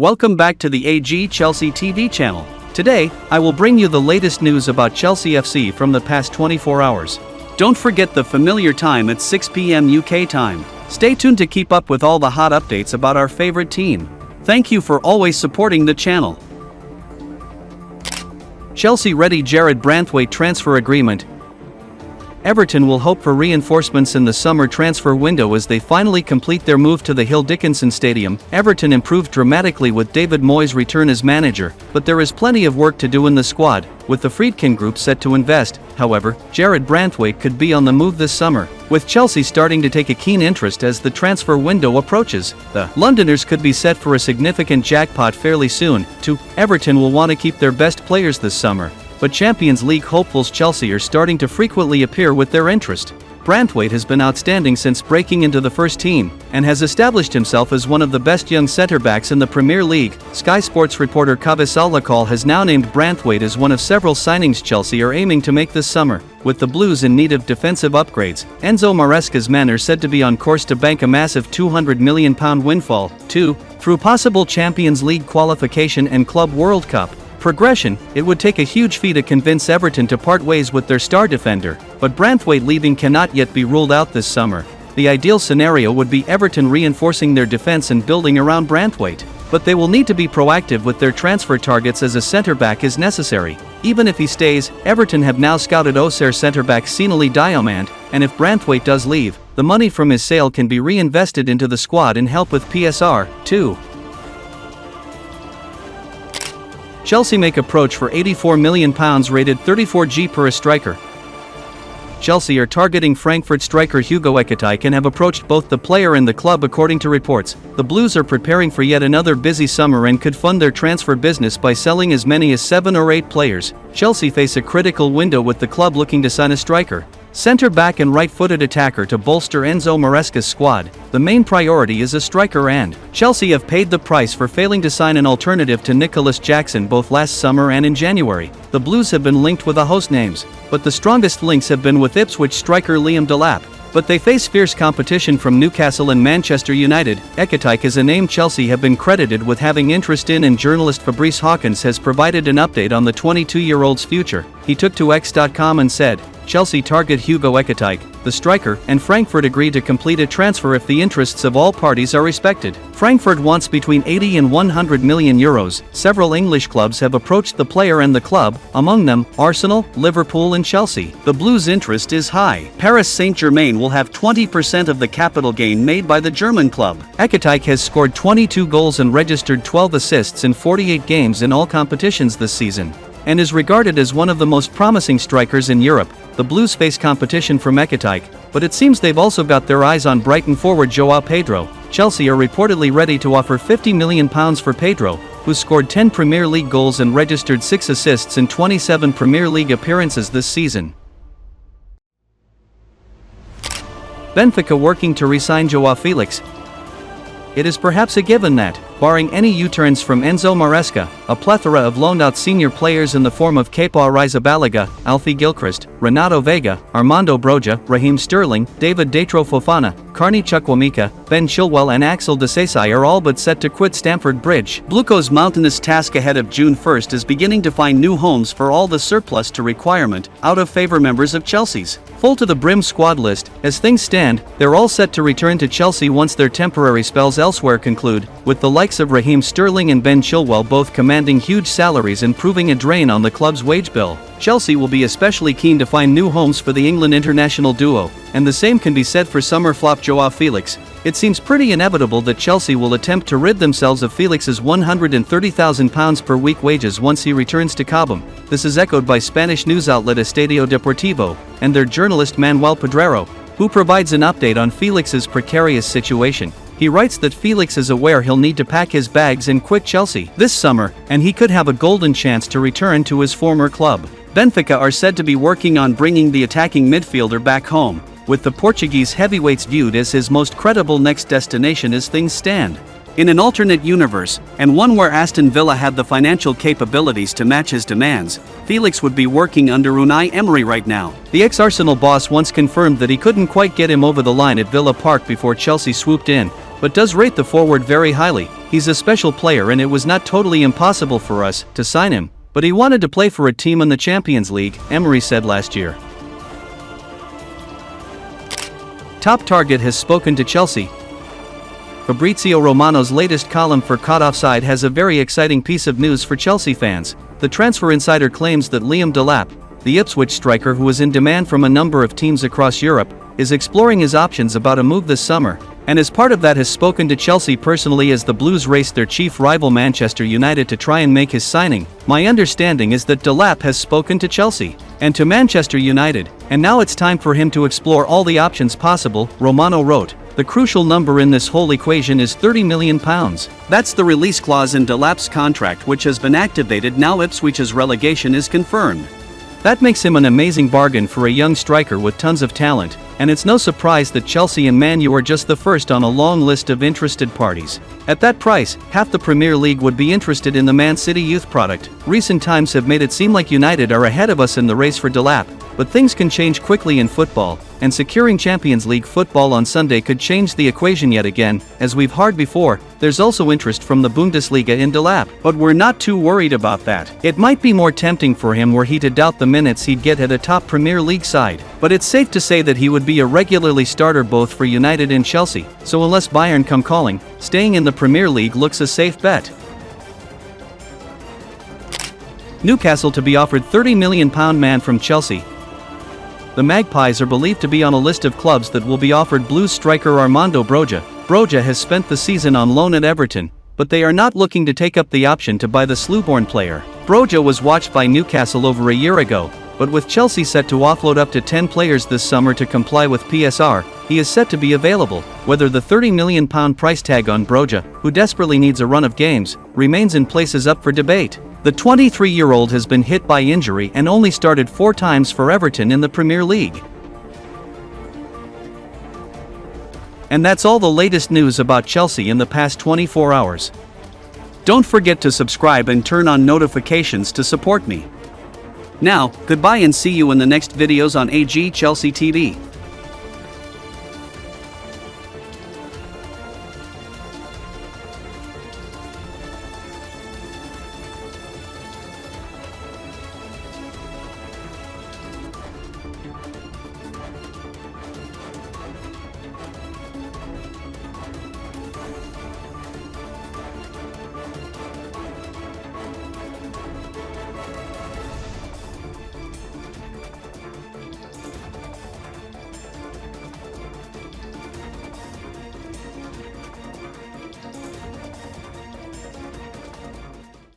Welcome back to the AG Chelsea TV channel. Today, I will bring you the latest news about Chelsea FC from the past 24 hours. Don't forget the familiar time at 6 p.m. UK time. Stay tuned to keep up with all the hot updates about our favorite team. Thank you for always supporting the channel. Chelsea ready JARRAD BRANTHWAITE transfer agreement. Everton will hope for reinforcements in the summer transfer window as they finally complete their move to the Hill Dickinson Stadium. Everton improved dramatically with David Moyes' return as manager, but there is plenty of work to do in the squad, with the Friedkin Group set to invest. However, JARRAD BRANTHWAITE could be on the move this summer, with Chelsea starting to take a keen interest as the transfer window approaches. The Londoners could be set for a significant jackpot fairly soon, too. Everton will want to keep their best players this summer, but Champions League hopefuls Chelsea are starting to frequently appear with their interest. Branthwaite has been outstanding since breaking into the first team, and has established himself as one of the best young centre-backs in the Premier League. Sky Sports reporter Kavis Alakal has now named Branthwaite as one of several signings Chelsea are aiming to make this summer. With the Blues in need of defensive upgrades, Enzo Maresca's men are said to be on course to bank a massive £200 million windfall, too, through possible Champions League qualification and Club World Cup progression. It would take a huge fee to convince Everton to part ways with their star defender, but Branthwaite leaving cannot yet be ruled out this summer. The ideal scenario would be Everton reinforcing their defense and building around Branthwaite, but they will need to be proactive with their transfer targets as a centre-back is necessary. Even if he stays, Everton have now scouted Auxerre centre-back Sinali Diomande, and if Branthwaite does leave, the money from his sale can be reinvested into the squad and help with PSR, too. Chelsea make approach for £84 million rated 34G per a striker. Chelsea are targeting Frankfurt striker Hugo Ekitike and have approached both the player and the club according to reports. The Blues are preparing for yet another busy summer and could fund their transfer business by selling as many as 7 or 8 players. Chelsea face a critical window with the club looking to sign a striker, centre-back and right-footed attacker to bolster Enzo Maresca's squad. The main priority is a striker, and Chelsea have paid the price for failing to sign an alternative to Nicolas Jackson both last summer and in January. The Blues have been linked with the host names, but the strongest links have been with Ipswich striker Liam Delap. But they face fierce competition from Newcastle and Manchester United. Ekitike is a name Chelsea have been credited with having interest in, and journalist Fabrice Hawkins has provided an update on the 22-year-old's future. He took to X.com and said, "Chelsea target Hugo Ekitike, the striker, and Frankfurt agreed to complete a transfer if the interests of all parties are respected." Frankfurt wants between 80 and 100 million euros. Several English clubs have approached the player and the club, among them Arsenal, Liverpool and Chelsea. The Blues' interest is high. Paris Saint-Germain will have 20% of the capital gain made by the German club. Ekitike has scored 22 goals and registered 12 assists in 48 games in all competitions this season, and is regarded as one of the most promising strikers in Europe. The Blues face competition from Ekitike, but it seems they've also got their eyes on Brighton forward Joao Pedro. Chelsea are reportedly ready to offer £50 million for Pedro, who scored 10 Premier League goals and registered 6 assists in 27 Premier League appearances this season. Benfica working to re-sign Joao Felix. It is perhaps a given that, barring any U-turns from Enzo Maresca, a plethora of loaned-out senior players in the form of Kepa Arrizabalaga, Alfie Gilchrist, Renato Vega, Armando Broja, Raheem Sterling, David Datro Fofana, Carney Chukwuemeka, Ben Chilwell and Axel Disasi are all but set to quit Stamford Bridge. Bluco's mountainous task ahead of June 1st is beginning to find new homes for all the surplus to requirement, out-of-favour members of Chelsea's full to the brim squad list. As things stand, they're all set to return to Chelsea once their temporary spells elsewhere conclude, with the likes of Raheem Sterling and Ben Chilwell both commanding huge salaries and proving a drain on the club's wage bill. Chelsea will be especially keen to find new homes for the England international duo, and the same can be said for summer flop Joao Felix. It seems pretty inevitable that Chelsea will attempt to rid themselves of Felix's £130,000 per week wages once he returns to Cobham. This is echoed by Spanish news outlet Estadio Deportivo, and their journalist Manuel Pedrero, who provides an update on Felix's precarious situation. He writes that Felix is aware he'll need to pack his bags and quit Chelsea this summer, and he could have a golden chance to return to his former club. Benfica are said to be working on bringing the attacking midfielder back home, with the Portuguese heavyweights viewed as his most credible next destination as things stand. In an alternate universe, and one where Aston Villa had the financial capabilities to match his demands, Felix would be working under Unai Emery right now. The ex-Arsenal boss once confirmed that he couldn't quite get him over the line at Villa Park before Chelsea swooped in. but does rate the forward very highly. He's a special player and it was not totally impossible for us to sign him, but he wanted to play for a team in the Champions League, Emery said last year. Top target has spoken to Chelsea. Fabrizio Romano's latest column for Caught Offside has a very exciting piece of news for Chelsea fans. The Transfer Insider claims that Liam Delap, the Ipswich striker who is in demand from a number of teams across Europe, is exploring his options about a move this summer, and as part of that has spoken to Chelsea personally as the Blues race their chief rival Manchester United to try and make his signing. My understanding is that Delap has spoken to Chelsea and to Manchester United, and now it's time for him to explore all the options possible, Romano wrote. The crucial number in this whole equation is £30 million. That's the release clause in Delap's contract which has been activated now Ipswich's relegation is confirmed. That makes him an amazing bargain for a young striker with tons of talent, and it's no surprise that Chelsea and Man U are just the first on a long list of interested parties. At that price, half the Premier League would be interested in the Man City youth product. Recent times have made it seem like United are ahead of us in the race for Delap, but things can change quickly in football, and securing Champions League football on Sunday could change the equation yet again. As we've heard before, there's also interest from the Bundesliga in Delap, but we're not too worried about that. It might be more tempting for him were he to doubt the minutes he'd get at a top Premier League side, but it's safe to say that he would be a regularly starter both for United and Chelsea, so unless Bayern come calling, staying in the Premier League looks a safe bet. Newcastle to be offered £30 million man from Chelsea. The Magpies are believed to be on a list of clubs that will be offered Blues striker Armando Broja. Broja has spent the season on loan at Everton, but they are not looking to take up the option to buy the Slough-born player. Broja was watched by Newcastle over a year ago, but with Chelsea set to offload up to 10 players this summer to comply with PSR, he is set to be available. Whether the £30 million price tag on Broja, who desperately needs a run of games, remains in place is up for debate. The 23-year-old has been hit by injury and only started 4 times for Everton in the Premier League. And that's all the latest news about Chelsea in the past 24 hours. Don't forget to subscribe and turn on notifications to support me. Now, goodbye and see you in the next videos on AG Chelsea TV.